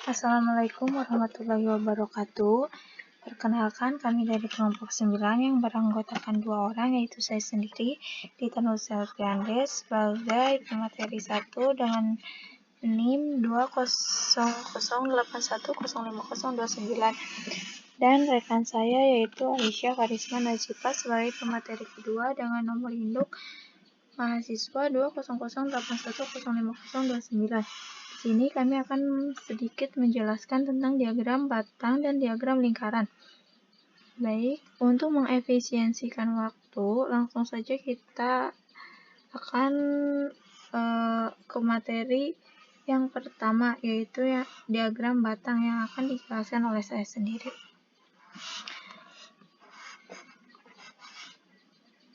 Assalamualaikum warahmatullahi wabarakatuh. Perkenalkan, kami dari kelompok 9 yang beranggotakan 2 orang, yaitu saya sendiri, Dita Nurselviande, sebagai pemateri 1 dengan NIM 20081050029, dan rekan saya yaitu Aisyah Karisma Najipah sebagai pemateri kedua dengan nomor induk mahasiswa 20081050029. Di sini kami akan sedikit menjelaskan tentang diagram batang dan diagram lingkaran. Baik, untuk mengefisiensikan waktu, langsung saja kita akan ke materi yang pertama, yaitu diagram batang yang akan dijelaskan oleh saya sendiri.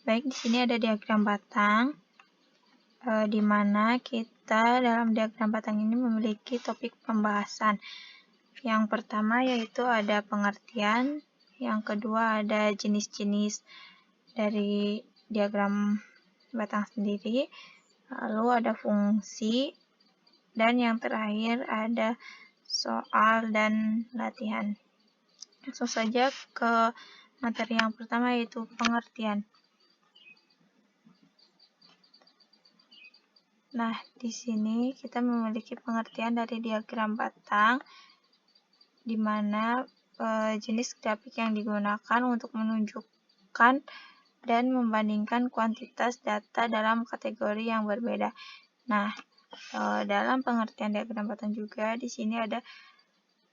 Baik, di sini ada diagram batang, di mana kita dalam diagram batang ini memiliki topik pembahasan. Yang pertama yaitu ada pengertian, yang kedua ada jenis-jenis dari diagram batang sendiri, lalu ada fungsi, dan yang terakhir ada soal dan latihan. Langsung saja ke materi yang pertama yaitu pengertian. Nah, di sini kita memiliki pengertian dari diagram batang, di mana jenis grafik yang digunakan untuk menunjukkan dan membandingkan kuantitas data dalam kategori yang berbeda. Nah, dalam pengertian diagram batang juga di sini ada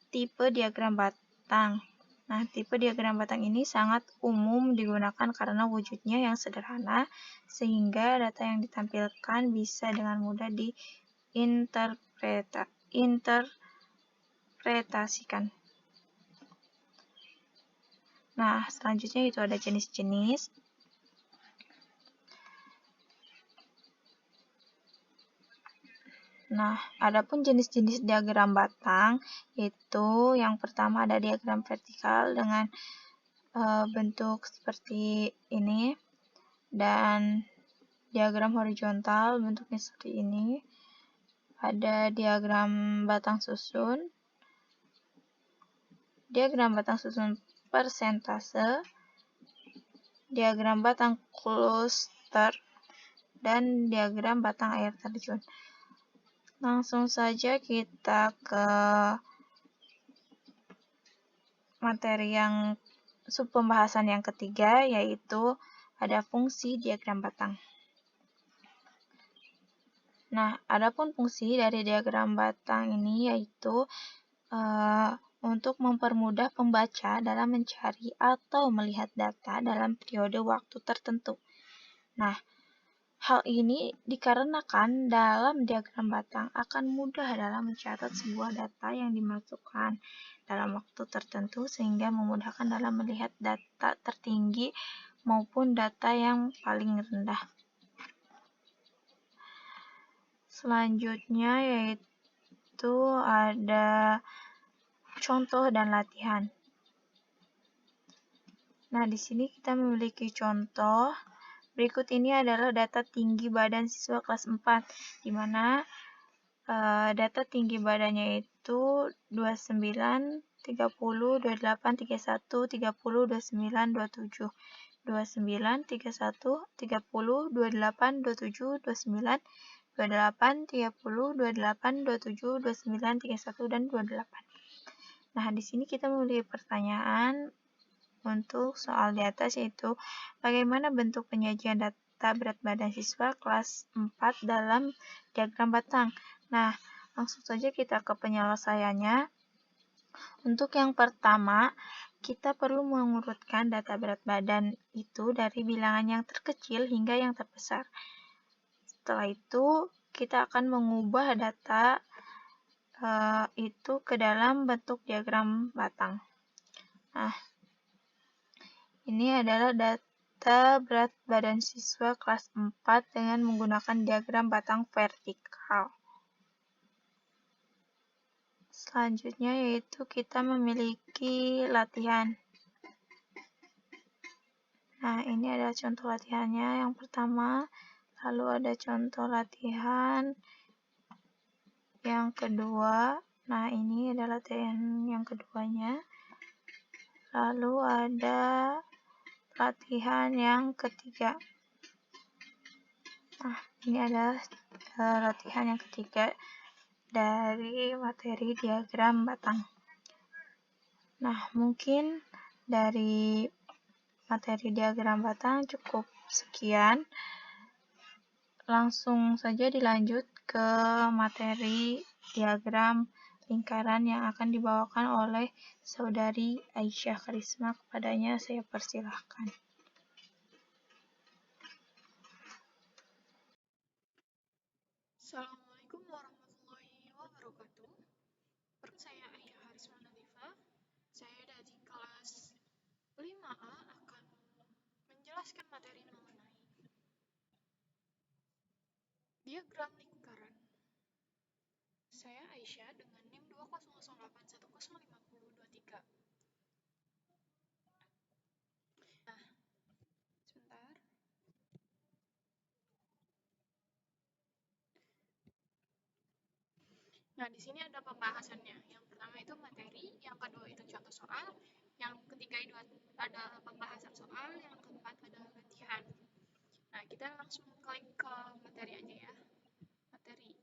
tipe diagram batang. Nah, tipe diagram batang ini sangat umum digunakan karena wujudnya yang sederhana, sehingga data yang ditampilkan bisa dengan mudah diinterpretasikan. Nah, selanjutnya itu ada jenis-jenis. Nah, adapun jenis-jenis diagram batang, yaitu yang pertama ada diagram vertikal dengan bentuk seperti ini, dan diagram horizontal bentuknya seperti ini. Ada diagram batang susun, diagram batang susun persentase, diagram batang cluster, dan diagram batang air terjun. Langsung saja kita ke materi yang subpembahasan yang ketiga, yaitu ada fungsi diagram batang. Nah, adapun fungsi dari diagram batang ini yaitu untuk mempermudah pembaca dalam mencari atau melihat data dalam periode waktu tertentu. Nah, hal ini dikarenakan dalam diagram batang akan mudah dalam mencatat sebuah data yang dimasukkan dalam waktu tertentu, sehingga memudahkan dalam melihat data tertinggi maupun data yang paling rendah. Selanjutnya yaitu ada contoh dan latihan. Nah, di sini kita memiliki contoh. Berikut ini adalah data tinggi badan siswa kelas 4, di mana data tinggi badannya itu 29, 30, 28, 31, 30, 29, 27. 29, 31, 30, 28, 27, 29, 28, 30, 28, 27, 29, 31, dan 28. Nah, di sini kita memiliki pertanyaan untuk soal di atas, yaitu bagaimana bentuk penyajian data berat badan siswa kelas 4 dalam diagram batang. Nah, langsung saja kita ke penyelesaiannya. Untuk yang pertama, kita perlu mengurutkan data berat badan itu dari bilangan yang terkecil hingga yang terbesar. Setelah itu, kita akan mengubah data itu ke dalam bentuk diagram batang. Nah, ini adalah data berat badan siswa kelas 4 dengan menggunakan diagram batang vertikal. Selanjutnya yaitu kita memiliki latihan. Nah, ini adalah contoh latihannya yang pertama, lalu ada contoh latihan yang kedua, Nah, ini adalah latihan yang keduanya. Lalu ada latihan yang ketiga. Nah, ini adalah latihan yang ketiga dari materi diagram batang. Nah, mungkin dari materi diagram batang cukup sekian. Langsung saja dilanjut ke materi diagram lingkaran yang akan dibawakan oleh Saudari Aisyah Karisma. Kepadanya saya persilahkan. Assalamualaikum warahmatullahi wabarakatuh. Perkenalkan saya Aisyah Harisma Nadifa. Saya dari kelas 5A akan menjelaskan materi mengenai diagram lingkaran. Saya Aisyah dengan NIM 20081050023. Nah, sebentar. Nah, di sini ada pembahasannya. Yang pertama itu materi, yang kedua itu contoh soal, yang ketiga itu ada pembahasan soal, yang keempat ada latihan. Nah, kita langsung klik ke materi aja ya. Materi.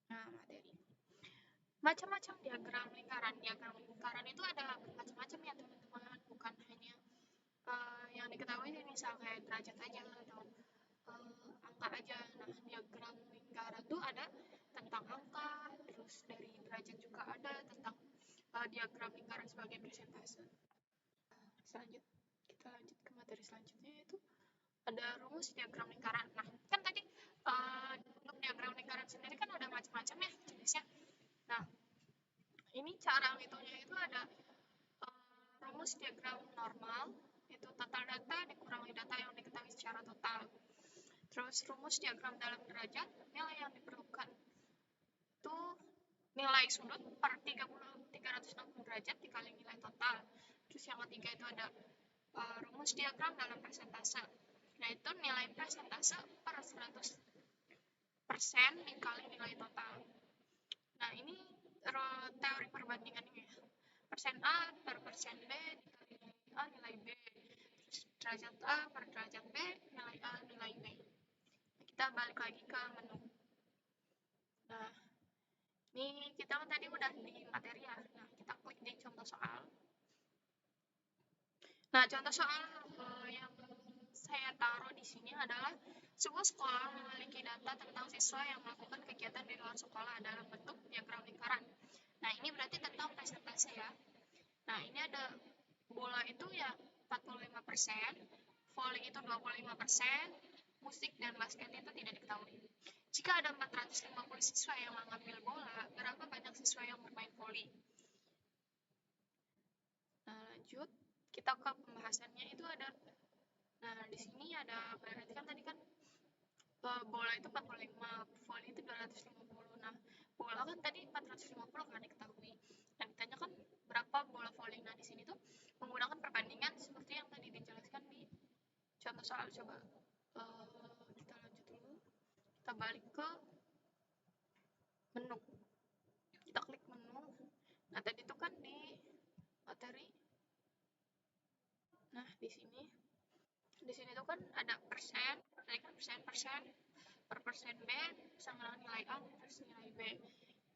Nah, materi. Macam-macam diagram lingkaran. Diagram lingkaran itu ada macam-macam ya teman-teman, bukan hanya yang diketahui misal kayak derajat aja atau angka aja. Nah, diagram lingkaran itu ada tentang angka, terus dari derajat juga ada tentang diagram lingkaran sebagai persentase. Kita lanjut ke materi selanjutnya, yaitu ada rumus diagram lingkaran. Nah, kan tadi untuk diagram lingkaran sendiri kan ada macam-macam ya jenisnya. Nah, ini cara ngitungnya itu ada rumus diagram normal, itu total data dikurangi data yang diketahui secara total. Terus rumus diagram dalam derajat, nilai yang diperlukan itu nilai sudut per 360 derajat dikali nilai total. Terus yang ketiga itu ada rumus diagram dalam persentase, yaitu nilai persentase per 100% dikali nilai total. Nah, ini teori perbandingannya ya. Persen A per persen B dikali nilai A nilai B. Terus derajat A per derajat B nilai A nilai B. Nah, kita balik lagi ke menu. Nah, ini kita kan tadi udah di materi ya. Nah, kita klik di contoh soal. Nah, contoh soal yang saya taruh di sini adalah sebuah sekolah memiliki data tentang siswa yang melakukan kegiatan di luar sekolah dalam bentuk diagram lingkaran. Nah, ini berarti tentang presentasi ya. Nah, ini ada bola itu ya 45%, volley itu 25%, musik dan basket itu tidak diketahui. Jika ada 450 siswa yang mengambil bola, berapa banyak siswa yang bermain volley? Nah, lanjut. Kita ke pembahasannya itu ada. Nah, di sini ada, berarti kan tadi kan bola itu 45, volley itu 250. Nah, bola kan tadi 450 kan diketahui. Dan ditanya kan berapa bola volley. Nah, di sini tuh menggunakan perbandingan seperti yang tadi dijelaskan di contoh soal. Coba kita lanjut dulu. Kita balik ke menu. Kita klik menu. Nah, tadi itu kan di materi. Nah, di sini tuh kan ada persen, tadi kan persen per persen B sama nilai A terus nilai B.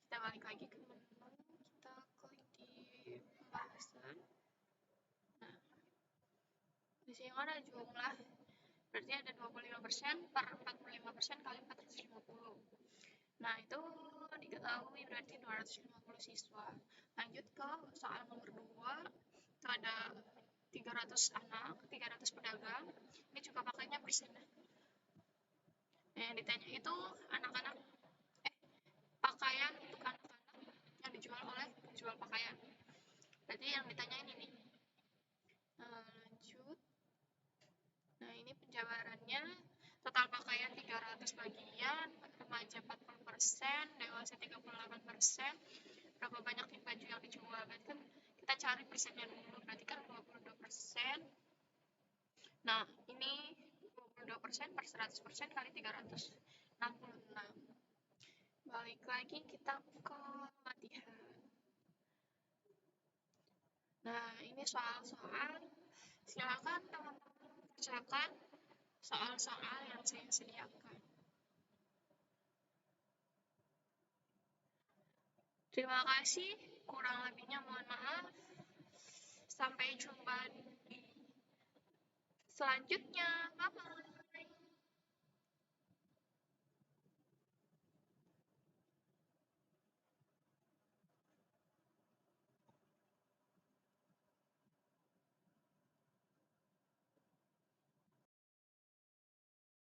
Kita balik lagi ke menu, kita klik di pembahasan. Nah, di sini ada jumlah, berarti ada 25% per 45% kali 450. Nah, itu diketahui berarti 250 siswa. Lanjut ke soal nomor 2, itu ada 300 anak, 300 pedagang. Ini juga pakainya persen. Nah, yang ditanya itu anak-anak pakaian untuk anak-anak yang dijual oleh penjual pakaian. Berarti yang ditanyain ini. Lanjut. Nah, ini penjabarannya. Total pakaian 300 bagian, remaja 40%, dewasa 38%. Berapa banyak nih baju yang dijual? Berarti kan kita cari persennya dulu. Berarti kan 22%. Nah, ini 22% per 100% kali 366. Balik lagi kita ke latihan. Nah, ini soal-soal. Silakan teman-teman kerjakan soal-soal yang saya sediakan. Terima kasih, kurang lebihnya mohon maaf. Sampai jumpa di selanjutnya. Bye-bye.